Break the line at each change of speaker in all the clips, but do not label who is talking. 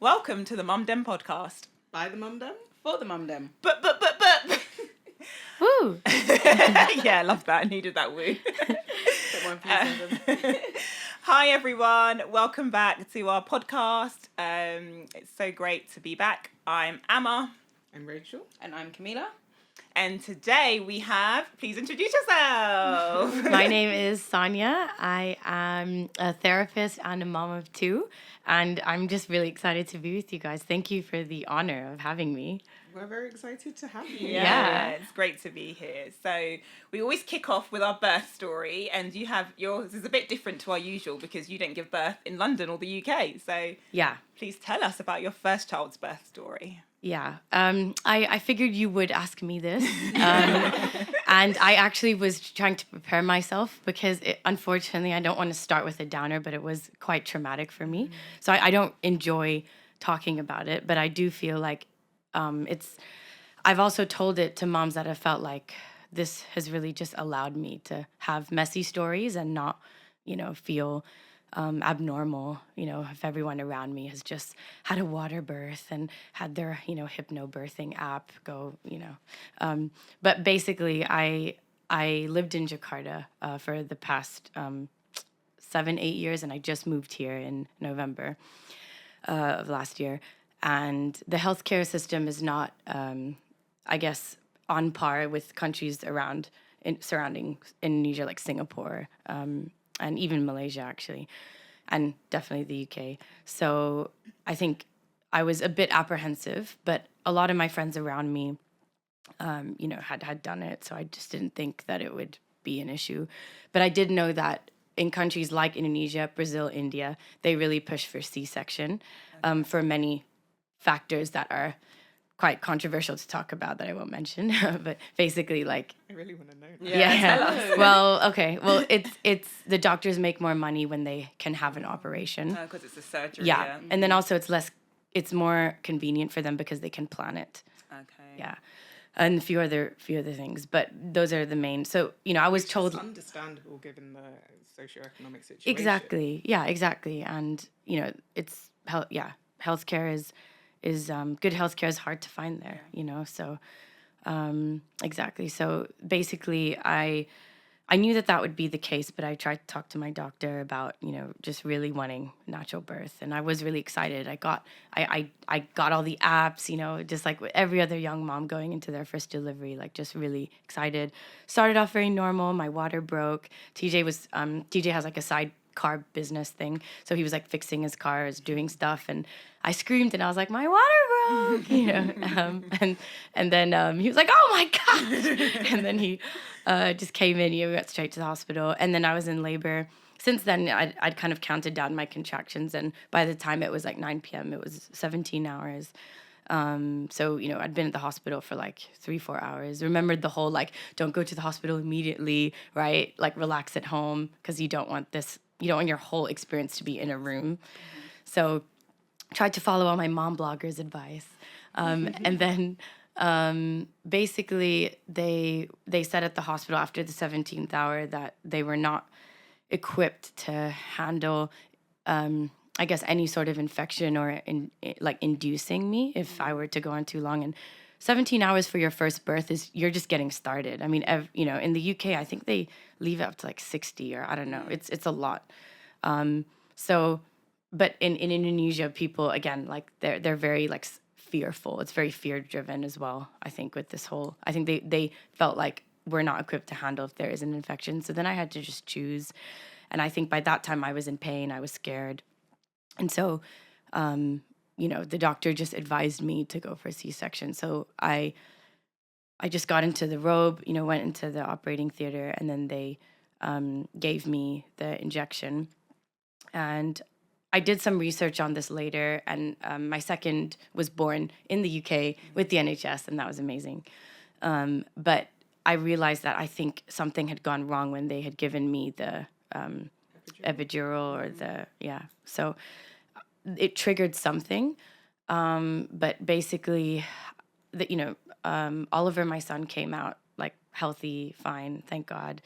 Welcome to the Mum Dem podcast.
By the Mum Dem?
For the Mum Dem.
But.
Woo!
Yeah, I love that. I needed that woo. Hi, everyone. Welcome back to our podcast. It's so great to be back. I'm Amma.
I'm Rachel.
And I'm Kamilah.
And today we have, please introduce yourself.
My name is Sonia. I am a therapist and a mom of two. And I'm just really excited to be with you guys. Thank you for the honor of having me.
We're very excited to have you.
Yeah, it's great to be here. So we always kick off with our birth story, and you have yours is a bit different to our usual because you didn't give birth in London or the UK. So
yeah,
please tell us about your first child's birth story.
Yeah, I figured you would ask me this. And I actually was trying to prepare myself because, unfortunately, I don't want to start with a downer, but it was quite traumatic for me. So I don't enjoy talking about it, but I do feel like I've also told it to moms that have felt like this has really just allowed me to have messy stories and not, feel abnormal, if everyone around me has just had a water birth and had their, hypnobirthing app go, But basically, I lived in Jakarta for the past 7-8 years, and I just moved here in November of last year. And the healthcare system is not, I guess, on par with countries surrounding Indonesia, like Singapore, and even Malaysia, actually, and definitely the UK. So I think I was a bit apprehensive, but a lot of my friends around me, had done it. So I just didn't think that it would be an issue. But I did know that in countries like Indonesia, Brazil, India, they really push for C-section for many factors that are quite controversial to talk about that I won't mention, but basically, like,
I really want to know.
Yeah. Tell us.
Well, okay. Well, it's the doctors make more money when they can have an operation.
Because it's a surgery.
Yeah, and then also it's more convenient for them because they can plan it.
Okay.
Yeah, and a few other things, but those are the main. So I was told.
It's understandable given the socioeconomic situation.
Exactly. Yeah. Exactly. And it's healthcare is good healthcare is hard to find there, so exactly. So basically I knew that would be the case, but I tried to talk to my doctor about, just really wanting natural birth. And I was really excited. I got all the apps, just like with every other young mom going into their first delivery, like just really excited. Started off very normal. My water broke. TJ has like a sidecar business thing. So he was like fixing his cars, doing stuff. And I screamed and I was like, my water broke, and then he was like, oh my God. And then he just came in, we got straight to the hospital. And then I was in labor. Since then, I'd kind of counted down my contractions. And by the time it was like 9 p.m., it was 17 hours. So, I'd been at the hospital for like 3-4 hours. Remembered the whole, like, don't go to the hospital immediately, right? Like, relax at home because you don't want your whole experience to be in a room. So tried to follow all my mom bloggers' advice. And then basically they said at the hospital after the 17th hour that they were not equipped to handle, I guess, any sort of infection or inducing me if I were to go on too long. And 17 hours for your first birth you're just getting started. I mean, in the UK, I think they leave it up to like 60 or I don't know. It's a lot. But in Indonesia, people, again, like they're very like fearful. It's very fear driven as well. I think with this whole, I think they felt like we're not equipped to handle if there is an infection. So then I had to just choose. And I think by that time I was in pain. I was scared. And so, the doctor just advised me to go for a C-section. So I just got into the robe, went into the operating theater, and then they gave me the injection. And I did some research on this later, and my second was born in the UK with the NHS, and that was amazing. But I realized that I think something had gone wrong when they had given me the epidural or so it triggered something. But basically, Oliver, my son, came out like healthy, fine, thank God.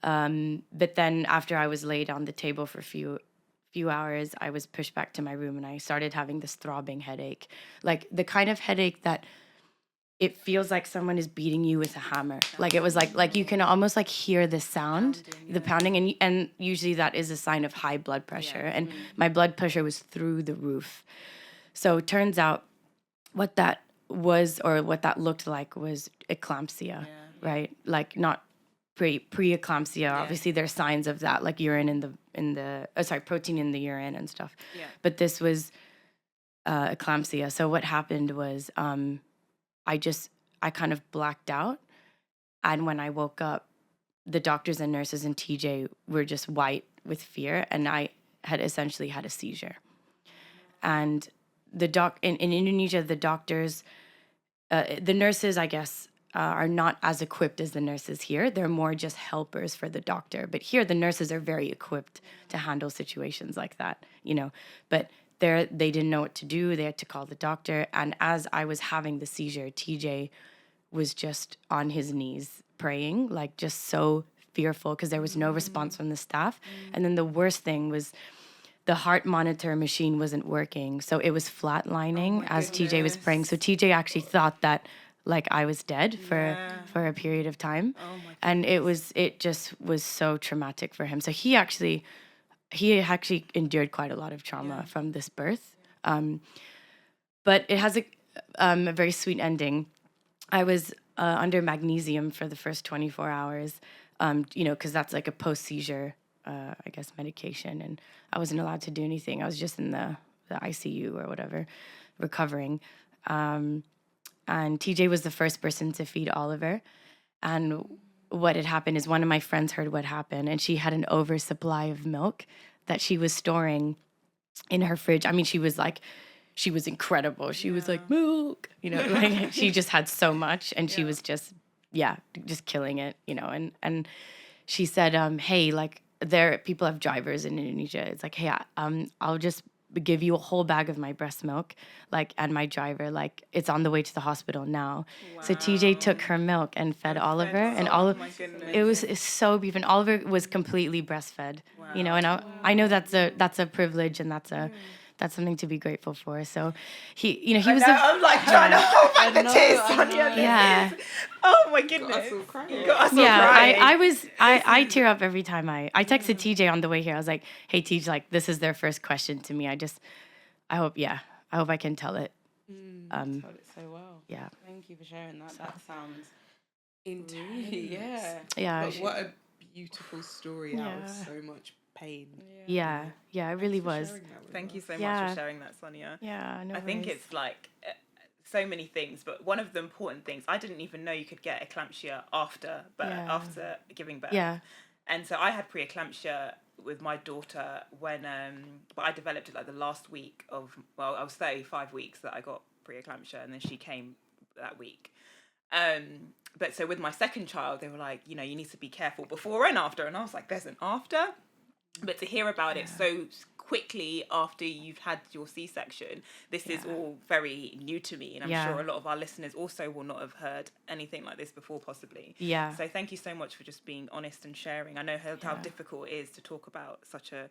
But then after I was laid on the table for a few few hours, I was pushed back to my room and I started having this throbbing headache, like the kind of headache that it feels like someone is beating you with a hammer. Like it was like you can almost like hear the sound, the pounding, and usually that is a sign of high blood pressure. And my blood pressure was through the roof. So it turns out what that was, or what that looked like, was eclampsia, right? Like not pre-eclampsia. Obviously there's signs of that, like urine protein in the urine and stuff. Yeah. But this was eclampsia. So what happened was I kind of blacked out. And when I woke up, the doctors and nurses and TJ were just white with fear. And I had essentially had a seizure. And in Indonesia, the doctors, the nurses, I guess, are not as equipped as the nurses here. They're more just helpers for the doctor. But here, the nurses are very equipped to handle situations like that, But they didn't know what to do. They had to call the doctor. And as I was having the seizure, TJ was just on his knees praying, like just so fearful because there was no response from the staff. And then the worst thing was the heart monitor machine wasn't working. So it was flatlining as TJ was praying. So TJ actually thought that like I was dead for a period of time. And it just was so traumatic for him. So he actually endured quite a lot of trauma from this birth. But it has a very sweet ending. I was under magnesium for the first 24 hours, because that's like a post-seizure, I guess, medication. And I wasn't allowed to do anything. I was just in the ICU or whatever, recovering. And TJ was the first person to feed Oliver. And what had happened is one of my friends heard what happened, and she had an oversupply of milk that she was storing in her fridge. I mean, she was incredible. She was like, milk, like she just had so much, and she was just killing it, and she said, hey, like people have drivers in Indonesia. It's like, hey, I'll just give you a whole bag of my breast milk, like, and my driver, like, it's on the way to the hospital now. Wow. So TJ took her milk and fed Oliver, and it's so beautiful. And Oliver was completely breastfed, and I know that's a privilege, and that's something to be grateful for. So he was.
I'm like trying to hold back the tears, Sonia.
Yeah.
Oh my goodness.
Got us all crying.
I tear up every time I texted TJ on the way here. I was like, hey, TJ, like, this is their first question to me. I hope I can tell it.
Told it so well.
Yeah.
Thank you for sharing that.
So.
That sounds intense.
Yeah.
But what a beautiful story out of so much pain.
Yeah, it really was.
Thank you so much for sharing that, Sonia.
Yeah, no
I think it's like so many things, but one of the important things, I didn't even know you could get eclampsia after giving birth. Yeah. And so I had pre-eclampsia with my daughter when, but I developed it like the last week I was 35 weeks that I got pre-eclampsia, and then she came that week. But so with my second child, they were like, you need to be careful before and after. And I was like, there's an after? But to hear about it so quickly after you've had your C-section, this is all very new to me. And I'm sure a lot of our listeners also will not have heard anything like this before, possibly. Yeah. So thank you so much for just being honest and sharing. I know how difficult it is to talk about such a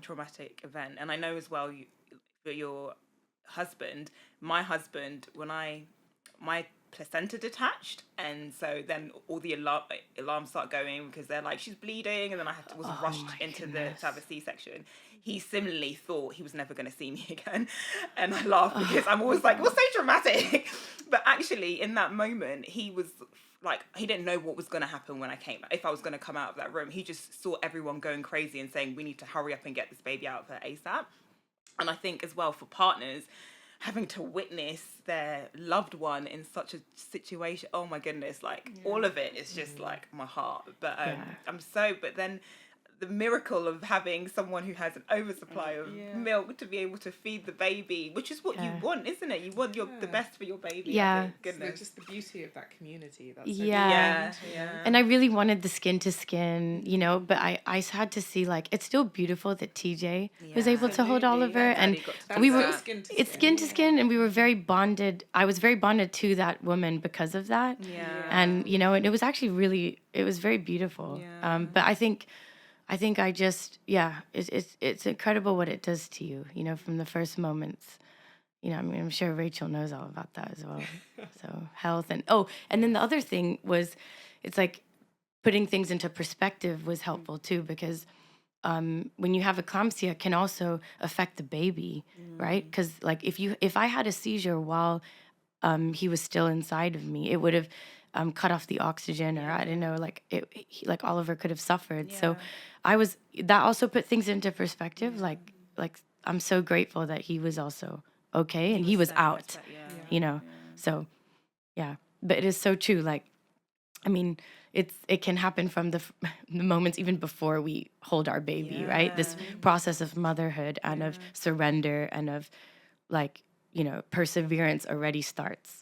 traumatic event. And I know as well, your husband, my husband, when my placenta detached, and so then all the alarms start going because they're like, she's bleeding, and then I was rushed into to have a C-section. He similarly thought he was never going to see me again, and I laugh because I'm always like, what's so dramatic? But actually in that moment he was like, he didn't know what was going to happen when I came, if I was going to come out of that room. He just saw everyone going crazy and saying, we need to hurry up and get this baby out of her ASAP. And I think as well for partners, having to witness their loved one in such a situation, oh my goodness, like all of it is just like my heart. But but then the miracle of having someone who has an oversupply of milk to be able to feed the baby, which is what you want, isn't it? You want the best for your baby.
Yeah.
Goodness. So just the beauty of that community. That's
And I really wanted the skin to skin, but I had to see, like, it's still beautiful that TJ was able to hold Oliver, and we were skin to skin, and we were very bonded. I was very bonded to that woman because of that. And and it was actually it was very beautiful. But I think I think I just, it's incredible what it does to you, you know, from the first moments. You know, I mean, I'm sure Rachel knows all about that as well. So health and then the other thing was, it's like putting things into perspective was helpful too, because when you have eclampsia, it can also affect the baby, right? Because like if I had a seizure while he was still inside of me, it would have cut off the oxygen, or I don't know, like like Oliver could have suffered. So that also put things into perspective. Like I'm so grateful that he was also okay and he was out, you know. So yeah, but it is so true. Like, I mean, it can happen from the moments even before we hold our baby, right? This process of motherhood and of surrender and of like, you know, perseverance already starts.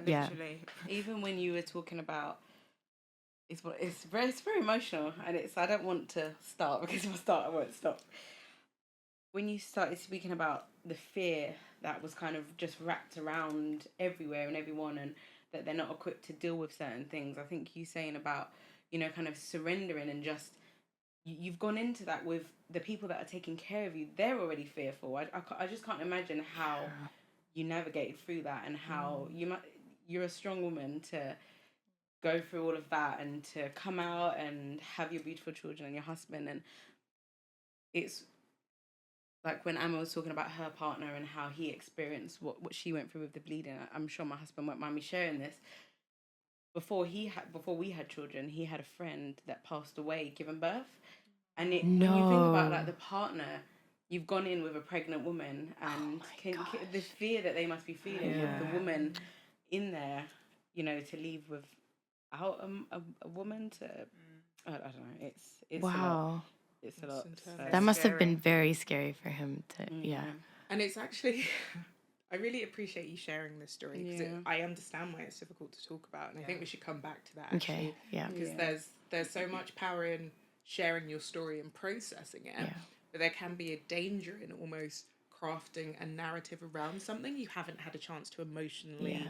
Literally. Even when you were talking about, it's very emotional, and I don't want to start, because if I start I won't stop. When you started speaking about the fear that was kind of just wrapped around everywhere and everyone, and that they're not equipped to deal with certain things, I think you saying about, you know, kind of surrendering and just, you've gone into that with the people that are taking care of you. They're already fearful. I just can't imagine how you navigated through that, and how you're a strong woman to go through all of that and to come out and have your beautiful children and your husband. And it's like when Emma was talking about her partner and how he experienced what she went through with the bleeding. I'm sure my husband won't mind me sharing this. Before we had children, he had a friend that passed away giving birth. And when you think about like the partner, you've gone in with a pregnant woman, and the fear that they must be feeling with the woman in there, you know, to leave without a woman to, I don't know, it's a lot. It's a lot. So
that must have been very scary for him to,
And it's actually, I really appreciate you sharing this story, because I understand why it's difficult to talk about, and I think we should come back to that actually. Because there's so much power in sharing your story and processing it, but there can be a danger in almost crafting a narrative around something you haven't had a chance to emotionally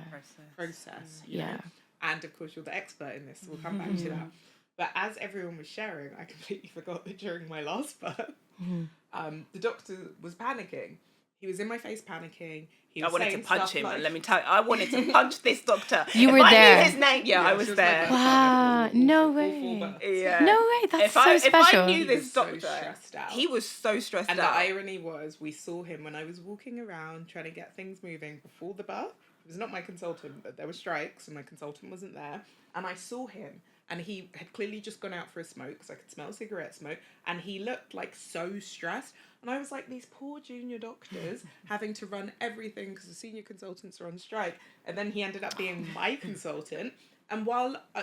process. You know? And of course, you're the expert in this, so we'll come back to that. But as everyone was sharing, I completely forgot that during my last birth, the doctor was panicking. He was in my face panicking.
I wanted to punch him, and let me tell you, I wanted to punch this doctor.
You were there.
I knew his name. I was there.
Wow, no way. No way, that's so special.
If I knew this doctor, he was so stressed out.
And the irony was, we saw him when I was walking around trying to get things moving before the birth. It was not my consultant, but there were strikes, and my consultant wasn't there. And I saw him, and he had clearly just gone out for a smoke, because I could smell cigarette smoke, and he looked like so stressed. And I was like, these poor junior doctors having to run everything because the senior consultants are on strike. And then he ended up being my consultant. And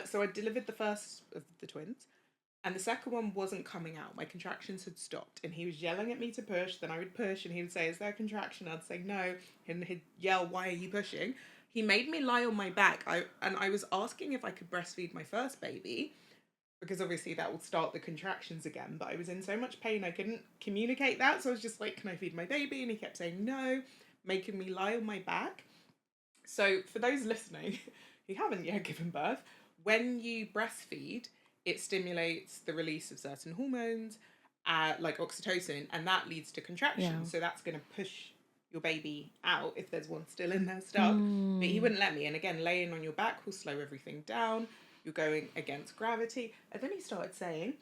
so I delivered the first of the twins, and the second one wasn't coming out. My contractions had stopped, and he was yelling at me to push. Then I would push, and he would say, "Is there a contraction?" I'd say no, and he'd yell, "Why are you pushing?" He made me lie on my back. I was asking if I could breastfeed my first baby, because obviously that will start the contractions again. But I was in so much pain, I couldn't communicate that. So I was just like, "Can I feed my baby?" And he kept saying no, making me lie on my back. So for those listening who haven't yet given birth, when you breastfeed, it stimulates the release of certain hormones, like oxytocin, and that leads to contractions. So that's going to push your baby out if there's one still in there stuck. But he wouldn't let me. And again, laying on your back will slow everything down. You're going against gravity. And then he started saying,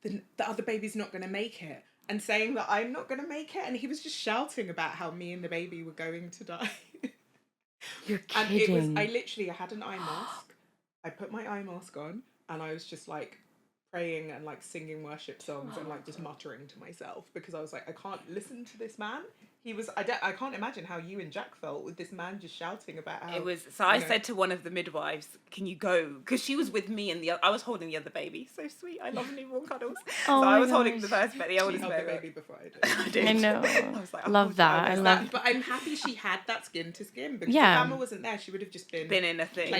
the other baby's not going to make it. And saying that I'm not going to make it. And he was just shouting about how me and the baby were going to die.
You're kidding.
And I had an eye mask. I put my eye mask on, and I was just like praying and like singing worship songs and like just muttering to myself, because I was like, I can't listen to this man. I can't imagine how you and Jack felt with this man just shouting about how...
I said to one of the midwives, "Can you go?" Because she was with me, and I was holding the other baby. So sweet. I love newborn cuddles. So I was holding the first baby, the oldest baby.
The baby before I did.
I did.
I know.
I was like,
love that.
But I'm happy she had that skin to skin, because if Emma wasn't there, she would have just been
in a thing.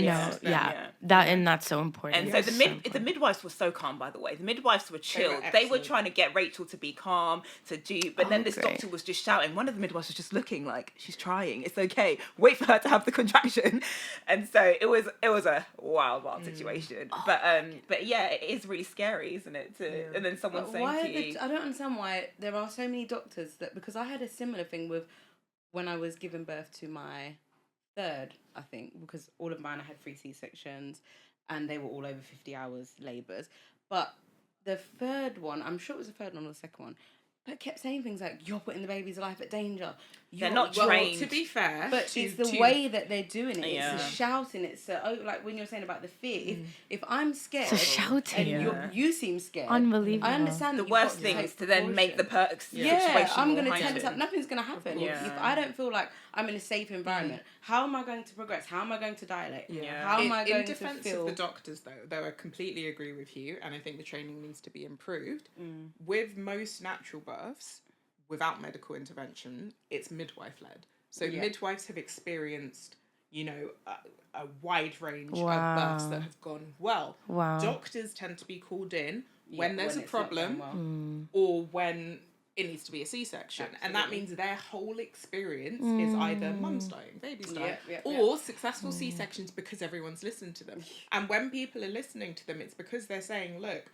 That's so important.
And so the midwives were so calm, by the way. The midwives were chilled. They were trying to get Rachel to be calm, but then this doctor was just shouting. One of of the midwives was just looking like, she's trying, it's okay, wait for her to have the contraction. And so it was a wild situation. But yeah, it is really scary, isn't it? And then someone saying to you,
I don't understand why there are so many doctors that, because I had a similar thing with when I was giving birth to my third, I think, because all of mine I had 3 C-sections and they were all over 50 hours labours. But the third one, I'm sure it was the third one or the second one, but kept saying things like, you're putting the baby's life at danger.
They're not trained.
To be fair.
But it's the way that they're doing it. It's the shouting. It's like when you're saying about the fear. If I'm scared
the shouting.
and you seem scared,
Unbelievable.
I understand
the worst thing is to then make the situation
I'm going to
more
tense up. Nothing's going to happen.
Yeah.
If I don't feel like I'm in a safe environment, how am I going to progress? How am I going to dilate?
Yeah.
How am I going
in
to
defense
feel?
of the doctors, though I completely agree with you, and I think the training needs to be improved. With most natural births, without medical intervention, it's midwife-led. So midwives have experienced, a wide range of births that have gone well.
Wow.
Doctors tend to be called in when there's a problem or when it needs to be a C-section. Absolutely. And that means their whole experience is either mum's dying, baby's dying, or successful C-sections because everyone's listened to them. And when people are listening to them, it's because they're saying, look,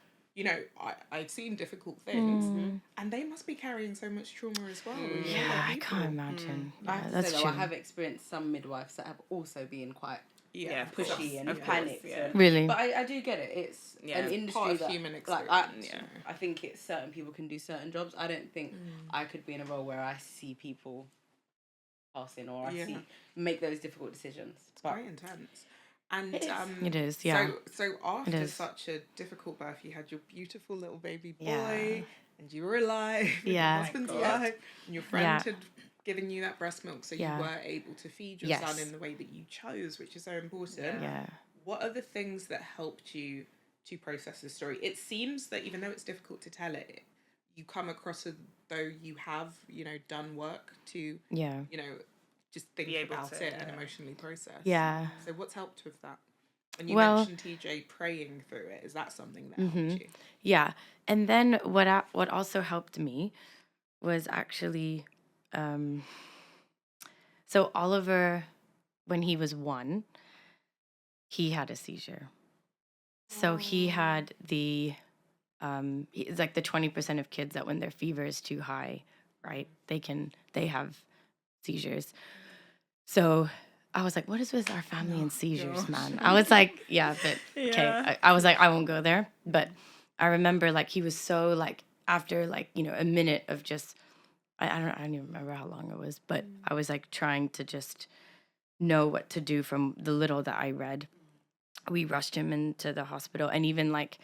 I've seen difficult things, and they must be carrying so much trauma as well.
Yeah, I can't imagine.
I have to say, though, I have experienced some midwives that have also been quite pushy and panicked.
Really?
But I do get it. It's an industry
part of
that
human experience.
I think it's certain people can do certain jobs. I don't think I could be in a role where I see people passing or I make those difficult decisions.
It's quite intense. And
it is, yeah.
So after such a difficult birth, you had your beautiful little baby boy, and you were alive, your husband's alive, and your friend had given you that breast milk, so you were able to feed your son in the way that you chose, which is so important.
Yeah.
What are the things that helped you to process the story? It seems that even though it's difficult to tell it, you come across as though you have, done work to, just think about it and emotionally process.
Yeah.
So what's helped with that? And you mentioned TJ praying through it. Is that something that helped you?
Yeah. And then what also helped me was actually, so Oliver, when he was 1, he had a seizure. So he had it's like the 20% of kids that when their fever is too high, right, they have seizures. So I was like, what is with our family and seizures, man? I was like, okay. I was like, I won't go there. But I remember like he was so like after like, a minute of just, I don't even remember how long it was, but I was like trying to just know what to do from the little that I read. We rushed him into the hospital, and even like,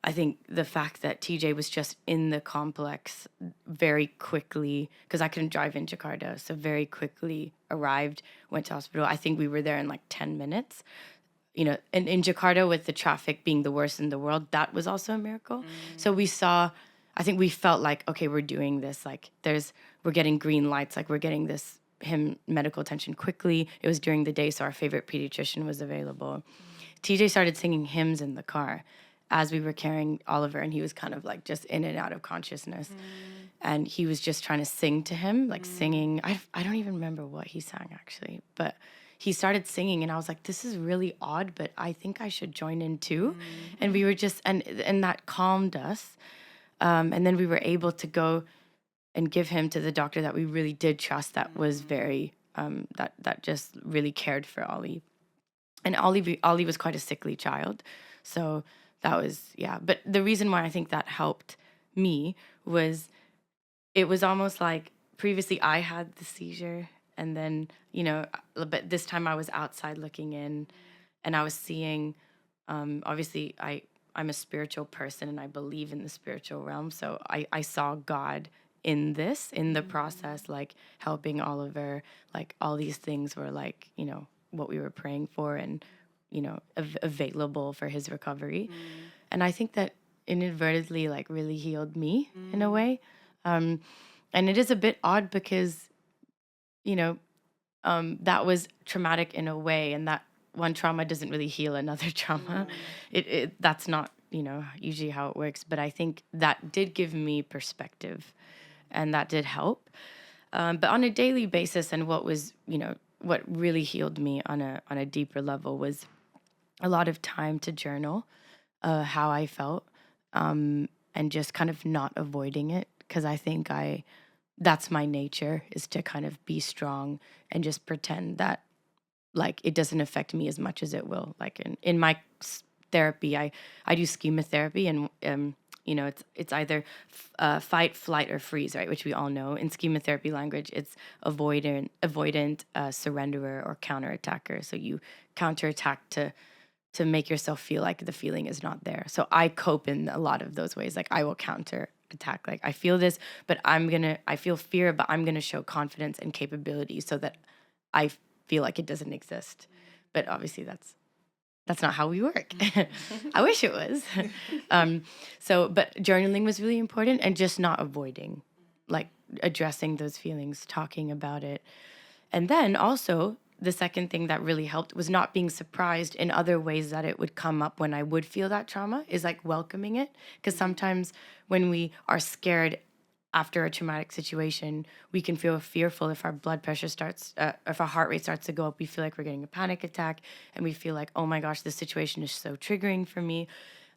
I think the fact that TJ was just in the complex very quickly, because I couldn't drive in Jakarta, so very quickly arrived, went to hospital. I think we were there in like 10 minutes. And in Jakarta, with the traffic being the worst in the world, that was also a miracle. So I think we felt like, okay, we're doing this. Like we're getting green lights, like we're getting him medical attention quickly. It was during the day, so our favorite pediatrician was available. TJ started singing hymns in the car as we were carrying Oliver, and he was kind of like just in and out of consciousness. And he was just trying to sing to him, like singing. I don't even remember what he sang actually, but he started singing, and I was like, this is really odd, but I think I should join in too. And we were just, and that calmed us. And then we were able to go and give him to the doctor that we really did trust, that was very, that just really cared for Ollie. And Ollie was quite a sickly child. So that was, But the reason why I think that helped me was it was almost like previously I had the seizure, and then, but this time I was outside looking in, and I was seeing, obviously I'm a spiritual person and I believe in the spiritual realm. So I saw God in the process, like helping Oliver, like all these things were like, what we were praying for and, available for his recovery. And I think that inadvertently like really healed me in a way. And it is a bit odd because, that was traumatic in a way, and that one trauma doesn't really heal another trauma. That's not, usually how it works. But I think that did give me perspective, and that did help. But on a daily basis, and what was, what really healed me on a deeper level was a lot of time to journal how I felt, and just kind of not avoiding it, because I think that's my nature, is to kind of be strong and just pretend that like it doesn't affect me as much as it will. Like in my therapy, I do schema therapy, and it's either fight, flight, or freeze, right? Which we all know. In schema therapy language, it's avoidant, surrenderer, or counterattacker. So you counterattack to make yourself feel like the feeling is not there. So I cope in a lot of those ways. Like I will counterattack. Like I feel this, but I feel fear, but I'm gonna show confidence and capability so that I feel like it doesn't exist. But obviously that's not how we work. I wish it was. But journaling was really important, and just not avoiding, like addressing those feelings, talking about it. And then also the second thing that really helped was not being surprised in other ways that it would come up when I would feel that trauma, is like welcoming it. Because sometimes when we are scared after a traumatic situation, we can feel fearful if our blood pressure if our heart rate starts to go up. We feel like we're getting a panic attack, and we feel like, oh my gosh, this situation is so triggering for me.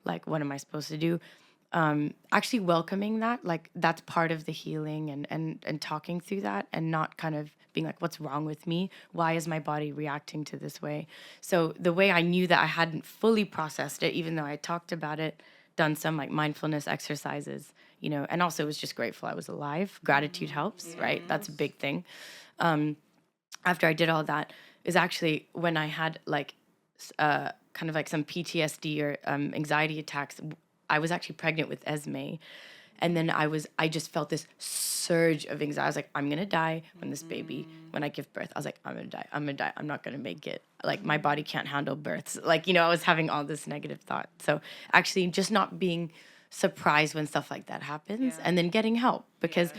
Like, what am I supposed to do? Actually welcoming that, like that's part of the healing, and talking through that, and not kind of being like, what's wrong with me? Why is my body reacting to this way? So the way I knew that I hadn't fully processed it, even though I talked about it, done some like mindfulness exercises, and also was just grateful I was alive. Gratitude helps, right? That's a big thing. After I did all that is actually when I had like kind of like some PTSD or anxiety attacks. I was actually pregnant with Esme. And then I just felt this surge of anxiety. I was like, I'm going to die when I give birth. I was like, I'm going to die. I'm not going to make it. Like, my body can't handle births. Like, I was having all this negative thought. So actually just not being surprised when stuff like that happens, and then getting help, because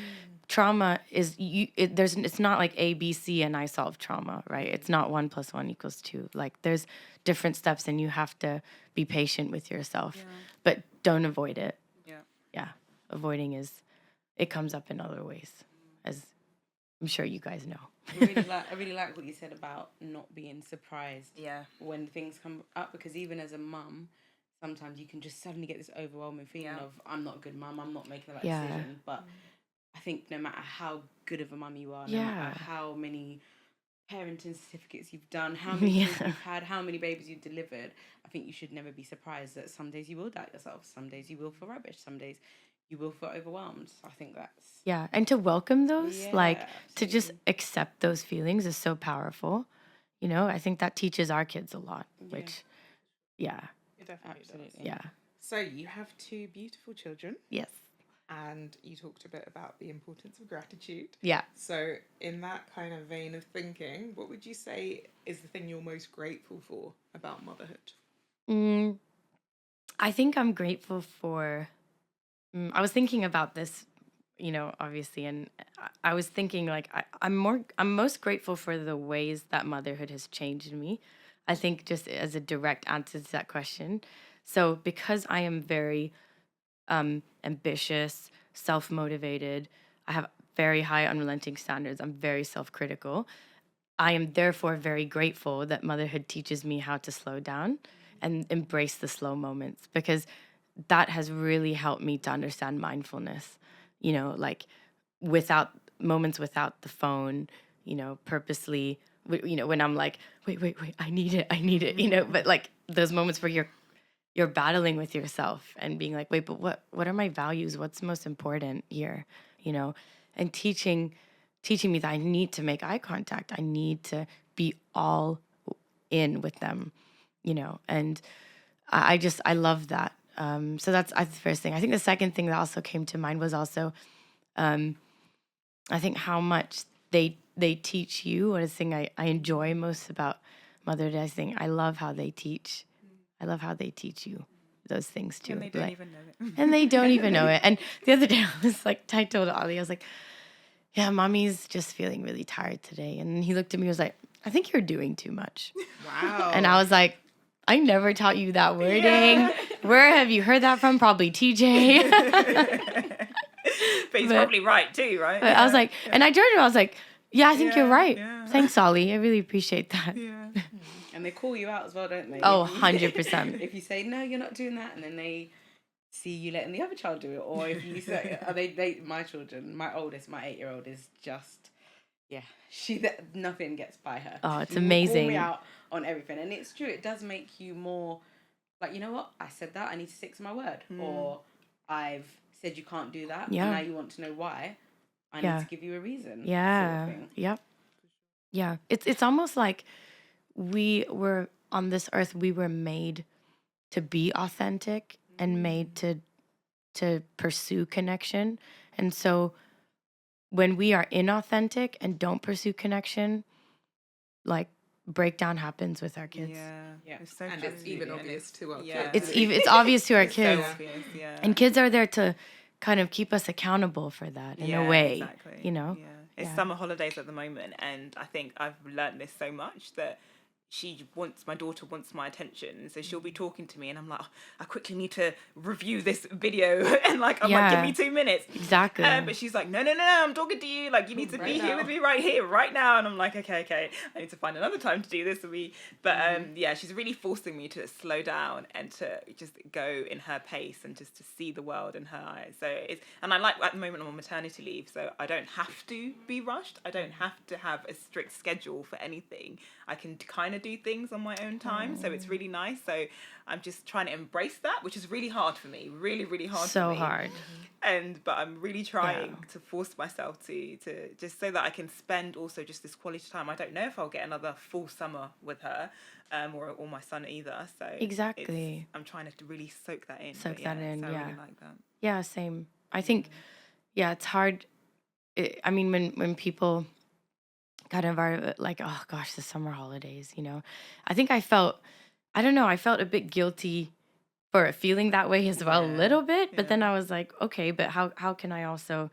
trauma is, it's not like A, B, C, and I solve trauma, right? It's not 1 + 1 = 2. Like, there's different steps, and you have to be patient with yourself, but don't avoid it. Yeah. Avoiding it comes up in other ways, as I'm sure you guys know.
I really like what you said about not being surprised when things come up, because even as a mum, sometimes you can just suddenly get this overwhelming feeling of, I'm not a good mum, I'm not making the right decision. But I think no matter how good of a mum you are, no matter how many parenting certificates you've done, how many kids you've had, how many babies you've delivered, I think you should never be surprised that some days you will doubt yourself, some days you will feel rubbish, some days you will feel overwhelmed. I think that's...
and to welcome those, to just accept those feelings is so powerful. I think that teaches our kids a lot, which,
it definitely does.
Yeah.
So you have 2 beautiful children.
Yes.
And you talked a bit about the importance of gratitude.
Yeah.
So in that kind of vein of thinking, what would you say is the thing you're most grateful for about motherhood?
I think I'm grateful for... I was thinking about this, obviously, and I was thinking like I'm most grateful for the ways that motherhood has changed me. I think, just as a direct answer to that question. So because I am very ambitious, self-motivated, I have very high unrelenting standards, I'm very self-critical, I am therefore very grateful that motherhood teaches me how to slow down and embrace the slow moments, because that has really helped me to understand mindfulness, like without the phone, purposely, when I'm like, wait, I need it, but like those moments where you're battling with yourself and being like, wait, but what are my values? What's most important here? And teaching me that I need to make eye contact. I need to be all in with them, and I love that. So that's the first thing. I think the second thing that also came to mind was also, I think how much they teach you. What is the thing I enjoy most about Mother Day? I think I love how they teach. I love how they teach you those things too.
And they don't even know it.
And they don't even know it. And the other day I told Ali, I was like, yeah, mommy's just feeling really tired today. And he looked at me and was like, I think you're doing too much.
Wow.
And I was like, I never taught you that wording. Where have you heard that from? Probably TJ.
But he's probably right too, right?
But I was like, and I told him, I was like, yeah, I think you're right.
Yeah.
Thanks, Ollie. I really appreciate that.
Yeah.
And they call you out as well, don't they?
Oh,
If you-
100%.
If you say, no, you're not doing that, and then they see you letting the other child do it, or if you say, my children, my oldest, my 8-year-old is just, nothing gets by her.
Oh, it's
She will
amazing.
call me out on everything. And it's true, it does make you more, like, you know what, I said that, I need to stick to my word. Or I've said you can't do that,
Yeah.
and now you want to know why, I need to give you a reason.
Yeah.
Sort of thing.
Yep. Yeah. It's almost like we were on this earth, we were made to be authentic and made to pursue connection. And so when we are inauthentic and don't pursue connection, like breakdown happens with our kids.
Yeah.
It's so
And
true.
it's even obvious to our
Yeah.
kids.
It's obvious to our
It's so
kids.
obvious, yeah.
And kids are there to kind of keep us accountable for that in a way.
Exactly.
You know?
Yeah. It's summer holidays at the moment, and I think I've learned this so much that my daughter wants my attention, so she'll be talking to me and I'm like, I quickly need to review this video and like I'm like, give me 2 minutes.
Exactly.
But she's like, no, I'm talking to you, like you need to be here with me right here right now. And I'm like, okay, I need to find another time to do this with me. But she's really forcing me to slow down and to just go in her pace and just to see the world in her eyes. So and I like, at the moment I'm on maternity leave, so I don't have to be rushed. I don't have to have a strict schedule for anything. I can kind of do things on my own time, so it's really nice. So I'm just trying to embrace that, which is really hard for me, really hard for me.
So hard.
But I'm really trying to force myself to just so that I can spend also just this quality time. I don't know if I'll get another full summer with her, or my son either. So
exactly,
I'm trying to really soak that in.
So I really
like that.
Yeah, same. I think, it's hard. I mean, when people kind of are like, oh gosh, the summer holidays, I think I felt a bit guilty for feeling that way as well, a little bit. But then I was like, okay, but how can I also,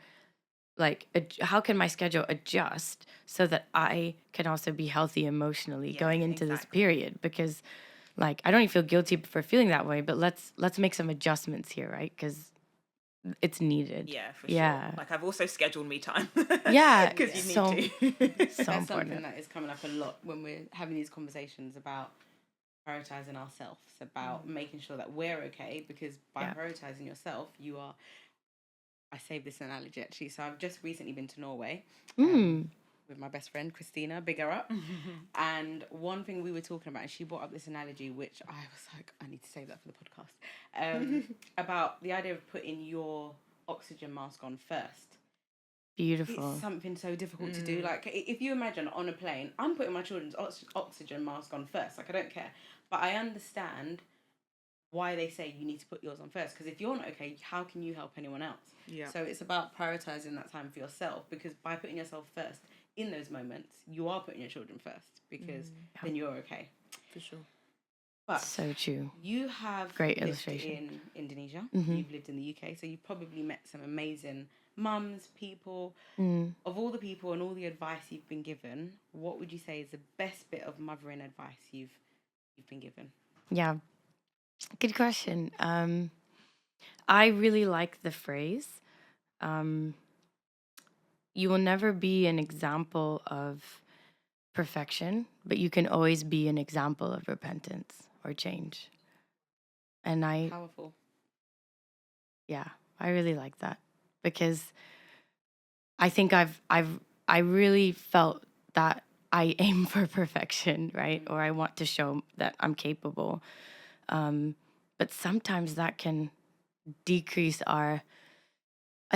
like, how can my schedule adjust so that I can also be healthy emotionally going into this period? Because, like, I don't even feel guilty for feeling that way, but let's make some adjustments here, right? Because it's needed.
Yeah, for sure. Like, I've also scheduled me time.
Yeah.
Because you
so,
need to.
so
That's
important.
something that is coming up a lot when we're having these conversations about prioritizing ourselves, about making sure that we're okay, because by prioritizing yourself, you are... I saved this analogy, actually. So I've just recently been to Norway with my best friend, Christina, big her up. And one thing we were talking about, and she brought up this analogy, which I was like, I need to save that for the podcast, about the idea of putting your oxygen mask on first.
Beautiful.
It's something so difficult to do. Like, if you imagine on a plane, I'm putting my children's oxygen mask on first. Like, I don't care. But I understand why they say you need to put yours on first. Because if you're not okay, how can you help anyone else?
Yeah.
So it's about prioritizing that time for yourself, because by putting yourself first in those moments, you are putting your children first, because then you're okay.
For sure.
But
So true.
you have
Great
lived
illustration.
in Indonesia. You've lived in the UK, so you've probably met some amazing mums, people. Of all the people and all the advice you've been given, what would you say is the best bit of mothering advice you've been given?
Yeah. Good question. I really like the phrase, you will never be an example of perfection, but you can always be an example of repentance or change. And
Powerful.
Yeah, I really like that, because I think I really felt that I aim for perfection, right? Or I want to show that I'm capable. But sometimes that can decrease I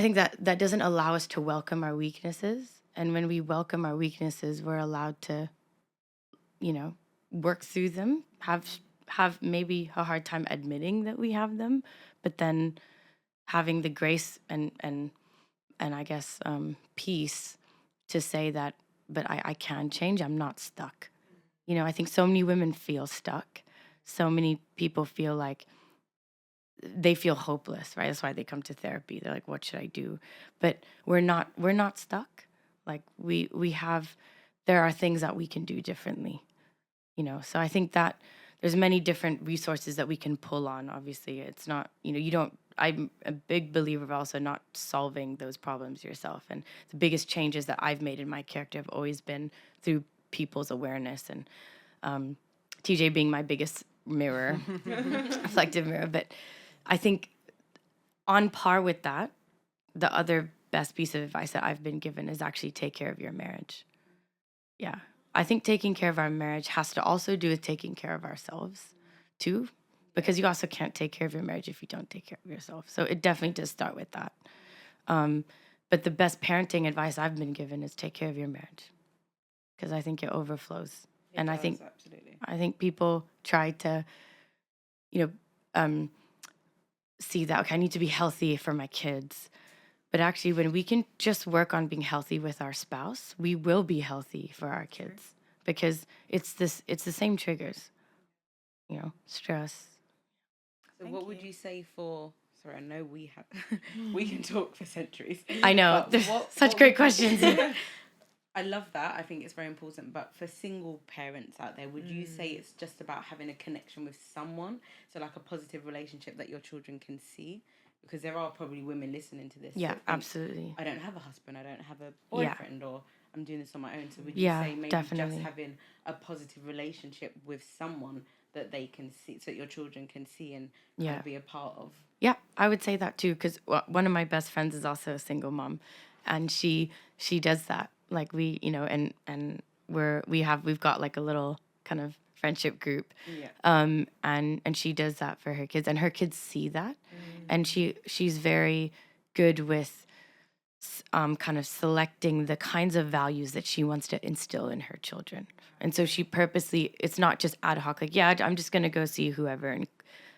think that doesn't allow us to welcome our weaknesses. And when we welcome our weaknesses, we're allowed to, work through them, have maybe a hard time admitting that we have them, but then having the grace and I guess peace to say that, but I can change. I'm not stuck. I think so many women feel stuck. So many people feel like they feel hopeless, right? That's why they come to therapy. They're like, what should I do? But we're not stuck. Like there are things that we can do differently, So I think that there's many different resources that we can pull on. Obviously, it's not, you don't I'm a big believer of also not solving those problems yourself. And the biggest changes that I've made in my character have always been through people's awareness, and TJ being my biggest mirror, reflective mirror. But I think on par with that, the other best piece of advice that I've been given is actually take care of your marriage. Yeah. I think taking care of our marriage has to also do with taking care of ourselves too, because you also can't take care of your marriage if you don't take care of yourself. So it definitely does start with that. But the best parenting advice I've been given is take care of your marriage, because I think it overflows. And I think
absolutely.
I think people try to, see that, okay, I need to be healthy for my kids. But actually, when we can just work on being healthy with our spouse, we will be healthy for our kids, because it's the same triggers, stress.
So what would you say for? Sorry, I know we can talk for centuries.
I know, there's such great questions.
I love that. I think it's very important. But for single parents out there, would you say it's just about having a connection with someone? So like a positive relationship that your children can see? Because there are probably women listening to this.
Yeah, absolutely.
I don't have a husband. I don't have a boyfriend, or I'm doing this on my own. So would you say maybe
definitely.
just having a positive relationship with someone that they can see, so that your children can see and kind of be a part of?
Yeah, I would say that too, because one of my best friends is also a single mom, and she does that. Like we, and we've got like a little kind of friendship group, and she does that for her kids, and her kids see that, and she's very good with kind of selecting the kinds of values that she wants to instill in her children. And so she purposely, it's not just ad hoc, like, I'm just going to go see whoever, and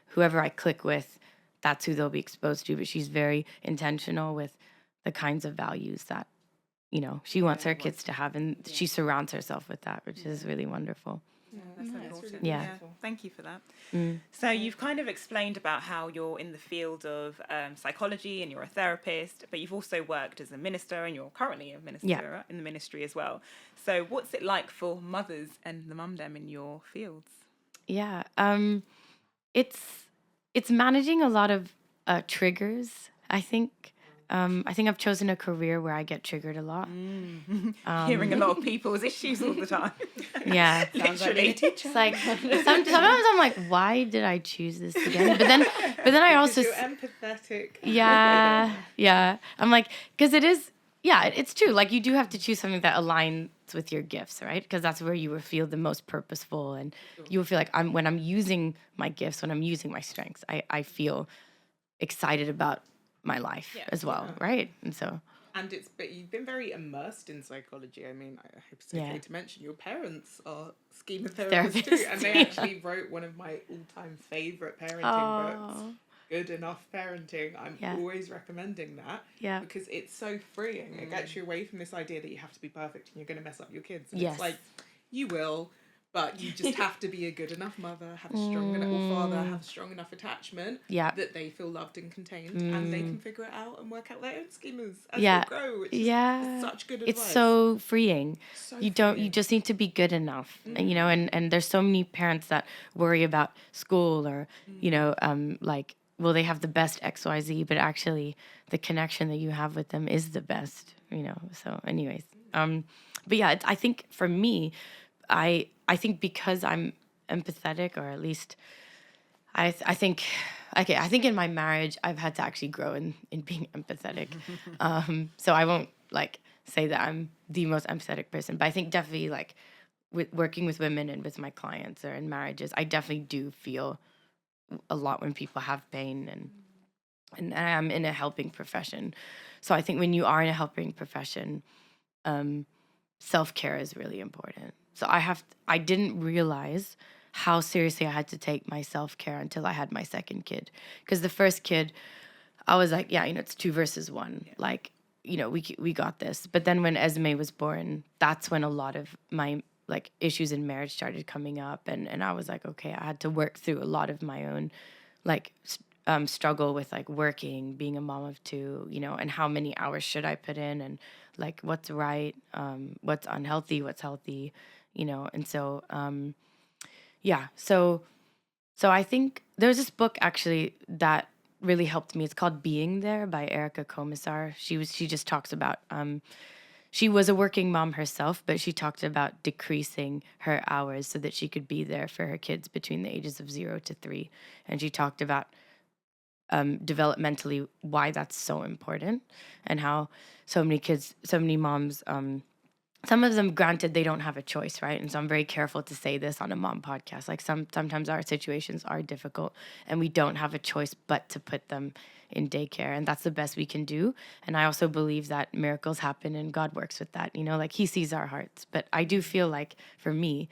whoever I click with, that's who they'll be exposed to. But she's very intentional with the kinds of values that, she wants her kids to have. And she surrounds herself with that, which is really wonderful.
Yeah, that's important.
Really beautiful.
Thank you for that. So you've kind of explained about how you're in the field of psychology and you're a therapist, but you've also worked as a minister, and you're currently a minister in the ministry as well. So what's it like for mothers and the Mum Dem in your fields?
Yeah, it's managing a lot of triggers, I think. I think I've chosen a career where I get triggered a lot.
Hearing a lot of people's issues all the time.
Yeah.
Literally.
It's like, sometimes I'm like, why did I choose this again? But then I also...
You're empathetic.
Yeah. I'm like, because it is, it's true. Like, you do have to choose something that aligns with your gifts, right? Because that's where you will feel the most purposeful, and you will feel like when I'm using my gifts, when I'm using my strengths, I feel excited about my life as well, right? And so,
but you've been very immersed in psychology. I mean, I hope it's okay to mention your parents are Schema Therapists too, and they actually wrote one of my all-time favorite parenting books, Good Enough Parenting. I'm always recommending that because it's so freeing. It gets you away from this idea that you have to be perfect and you're going to mess up your kids. And it's like, you will, but you just have to be a good enough mother, have a strong enough father, have a strong enough attachment that they feel loved and contained, and they can figure it out and work out their own schemas as they grow. Which is such good advice.
It's so freeing. You just need to be good enough, and there's so many parents that worry about school or like, will they have the best XYZ, but actually the connection that you have with them is the best, So anyways, but yeah, I think for me, I think because I'm empathetic, or at least I think in my marriage I've had to actually grow in being empathetic. So I won't like say that I'm the most empathetic person, but I think definitely like with working with women and with my clients or in marriages, I definitely do feel a lot when people have pain, and I'm in a helping profession. So I think when you are in a helping profession, self-care is really important. So I didn't realize how seriously I had to take my self-care until I had my second kid. Because the first kid, I was like, it's 2 versus 1. Yeah. Like, we got this. But then when Esme was born, that's when a lot of my like issues in marriage started coming up. And I was like, okay, I had to work through a lot of my own like struggle with like working, being a mom of 2, and how many hours should I put in, and like what's right, what's unhealthy, what's healthy, and so so I think there's this book actually that really helped me. It's called Being There by Erica Komisar. She just talks about she was a working mom herself, but she talked about decreasing her hours so that she could be there for her kids between the ages of 0 to 3. And she talked about developmentally why that's so important, and how so many moms, some of them, granted, they don't have a choice, right? And so I'm very careful to say this on a mom podcast. Like sometimes our situations are difficult and we don't have a choice but to put them in daycare, and that's the best we can do. And I also believe that miracles happen and God works with that, like he sees our hearts. But I do feel like for me,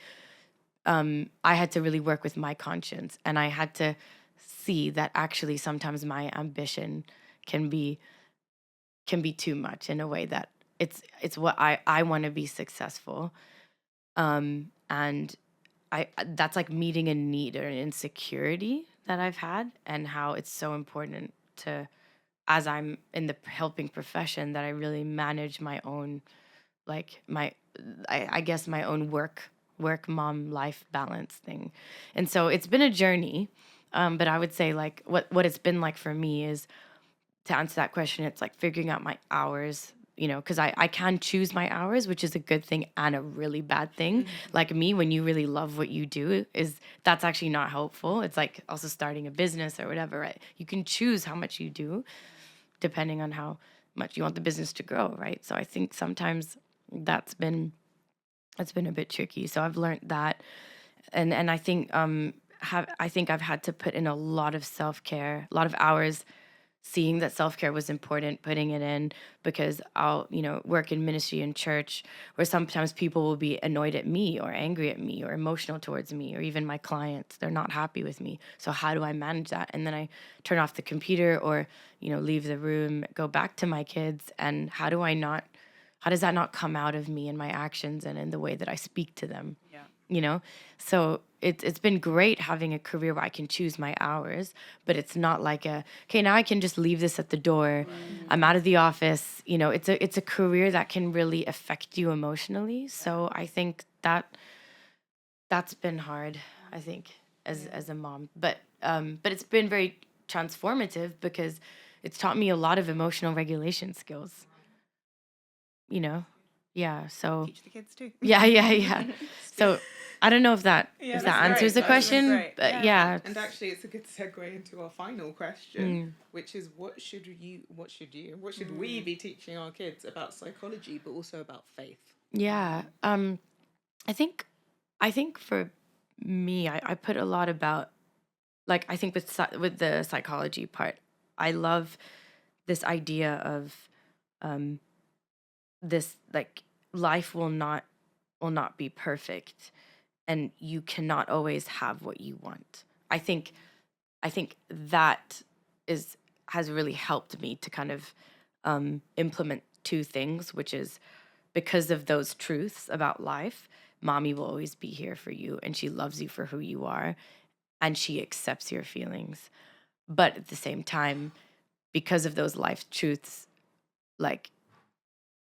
I had to really work with my conscience, and I had to see that actually sometimes my ambition can be too much, in a way that it's what I want to be successful. And that's like meeting a need or an insecurity that I've had, and how it's so important to, as I'm in the helping profession, that I really manage my own, like I guess my own work mom life balance thing. And so it's been a journey. But I would say like what it's been like for me is, to answer that question, it's like figuring out my hours, because I can choose my hours, which is a good thing and a really bad thing. Mm-hmm. Like me, when you really love what you do, that's actually not helpful. It's like also starting a business or whatever, right? You can choose how much you do depending on how much you want the business to grow, right? So I think sometimes that's been a bit tricky. So I've learned that, and I think I think I've had to put in a lot of self-care, a lot of hours, seeing that self-care was important, putting it in, because I'll, work in ministry and church, where sometimes people will be annoyed at me or angry at me or emotional towards me, or even my clients, they're not happy with me. So how do I manage that? And then I turn off the computer, or, leave the room, go back to my kids. And how does that not come out of me in my actions and in the way that I speak to them? Yeah. So it's been great having a career where I can choose my hours, but it's not like okay, now I can just leave this at the door. I'm out of the office. It's a career that can really affect you emotionally. So I think that's been hard, I think, as a mom. But it's been very transformative, because it's taught me a lot of emotional regulation skills. Yeah. So
teach the kids too.
Yeah. So I don't know if that answers the question, but yeah.
And actually, it's a good segue into our final question, which is what should we be teaching our kids about psychology, but also about faith?
Yeah. I think for me, I put a lot about, like, I think with the psychology part, I love this idea of this, like, life will not be perfect, and you cannot always have what you want. I think that has really helped me to kind of implement two things, which is, because of those truths about life, mommy will always be here for you, and she loves you for who you are, and she accepts your feelings. But at the same time, because of those life truths, like,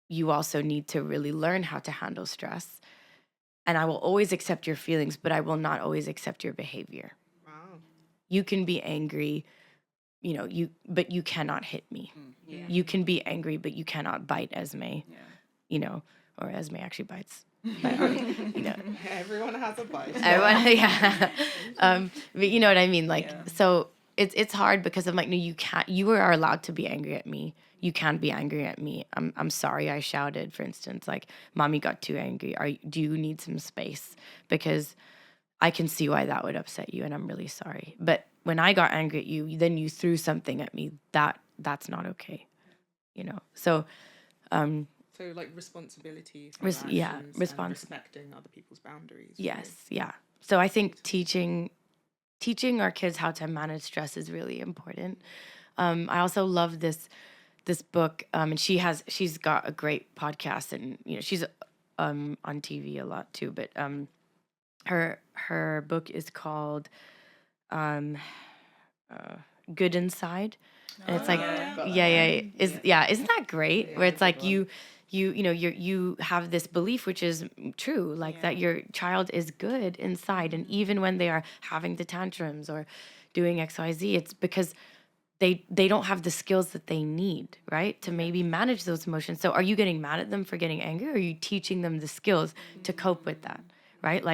you also need to really learn how to handle stress. And I will always accept your feelings, but I will not always accept your behavior.
Wow.
You can be angry, but you cannot hit me. Yeah. You can be angry, but you cannot bite Esme. Yeah. Or Esme actually bites. But,
everyone has a bite.
Everyone, yeah. But you know what I mean? Like, so it's hard, because I'm like, no, you can't. You are allowed to be angry at me. You can't be angry at me. I'm sorry I shouted, for instance. Like, mommy got too angry. Do you need some space? Because I can see why that would upset you, and I'm really sorry. But when I got angry at you, then you threw something at me. That's not okay. So.
So, like, responsibility for actions, and respecting other people's boundaries.
Yes, right? Yeah. So I think teaching our kids how to manage stress is really important. I also love this book, and she's got a great podcast, and she's on TV a lot too. But her book is called Good Inside, and it's like isn't that great? Where it's like you have this belief, which is true, like that your child is good inside, and even when they are having the tantrums or doing XYZ, it's because they don't have the skills that they need, right, to maybe manage those emotions. So are you getting mad at them for getting angry, or are you teaching them the skills to cope with that, right?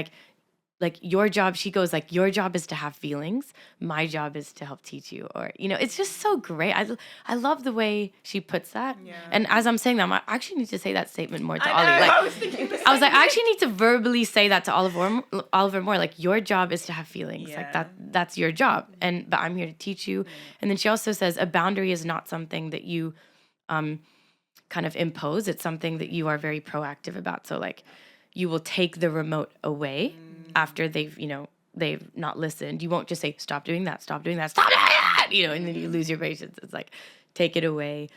Like your job, she goes like, your job is to have feelings. My job is to help teach you. Or, it's just so great. I love the way she puts that.
Yeah.
And as I'm saying that, I actually need to say that statement more to
I
Ollie.
know,
Like,
I was thinking the
I was like,
same
I actually need to verbally say that to Oliver more. Like, your job is to have feelings.
Yeah.
Like that's your job. But I'm here to teach you. And then she also says a boundary is not something that you kind of impose. It's something that you are very proactive about. So like, you will take the remote away after they've not listened. You won't just say, stop doing that, stop doing that, stop doing that, and then you lose your patience. It's like, take it away,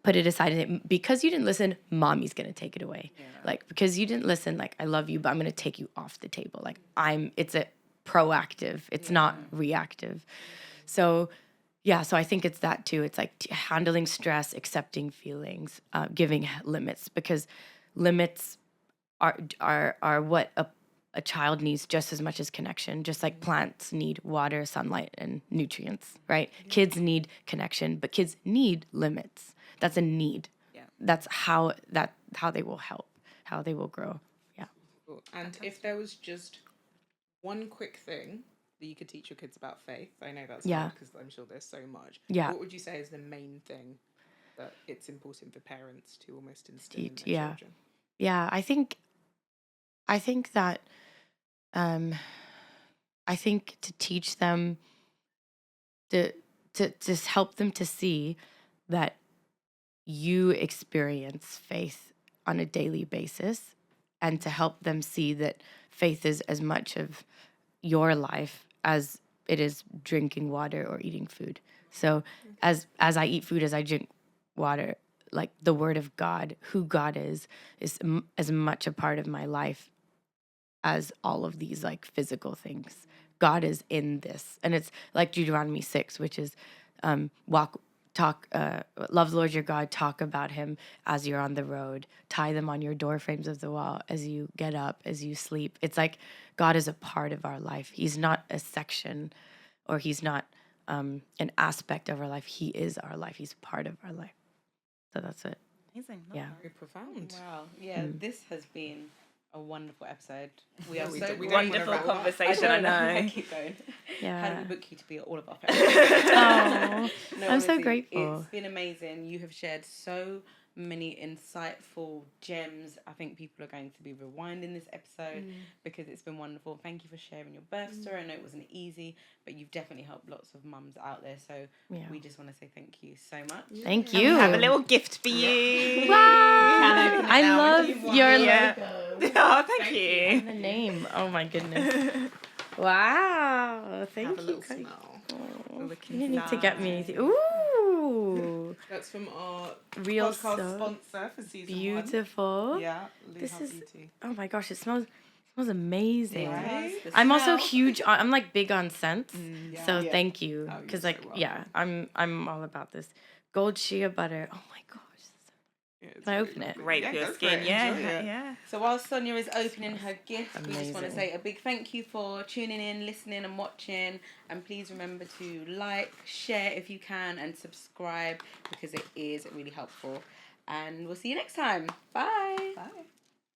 put it aside. And because you didn't listen, mommy's going to take it away. Yeah. Like, because you didn't listen, like, I love you, but I'm going to take you off the table. Like, it's a proactive, it's not reactive. So, yeah, so I think it's that too. It's like handling stress, accepting feelings, giving limits, because limits are what a child needs just as much as connection, just like plants need water, sunlight, and nutrients, right? Kids need connection, but kids need limits. That's a need. Yeah. That's how they will help, how they will grow. Yeah.
Cool. And if there was just one quick thing that you could teach your kids about faith, I know that's hard because I'm sure there's so much.
Yeah.
What would you say is the main thing that it's important for parents to almost instill in their children?
Yeah, I think that I think to teach them to just help them to see that you experience faith on a daily basis, and to help them see that faith is as much of your life as it is drinking water or eating food. So as I eat food, as I drink water, like the word of God, who God is as much a part of my life as all of these like physical things. God is in this. And it's like Deuteronomy 6, which is love the Lord your God, talk about him as you're on the road, tie them on your door frames of the wall as you get up, as you sleep. It's like God is a part of our life. He's not a section, or he's not an aspect of our life. He is our life. He's part of our life. So that's it.
Amazing.
Yeah.
Very profound.
Wow. Yeah, this has been a wonderful episode. We are
wonderful conversation. I know.
I keep going.
Yeah.
How do we book you to be all of our parents?
I'm so grateful.
It's been amazing. You have shared so many insightful gems. I think people are going to be rewinding this episode because it's been wonderful. Thank you for sharing your birth story. I know it wasn't easy, but you've definitely helped lots of mums out there. So we just want to say thank you so much.
Thank you.
We have a little gift for you.
Wow. I love your logo.
Oh, thank you.
The name. Oh my goodness. Wow. Thank
Have a
you.
little smell.
You need to get me anything. Ooh.
That's from our
Real
podcast
soap.
sponsor for season 1.
Beautiful.
Yeah,
This is
Beauty.
Oh my gosh, it smells amazing.
Right?
I'm also huge I'm like big on scents. So
Yeah.
thank you.
Oh, you're
Because
so
like
welcome.
I'm all about this. Gold shea butter. Oh my gosh. Can I open it?
Great for your
go
skin.
it.
Yeah.
Enjoy it.
Yeah.
So while Sonia is opening her gift, we just want to
Amazing.
say a big thank you for tuning in, listening and watching. And please remember to like, share if you can, and subscribe because it is really helpful. And we'll see you next time. Bye.
Bye.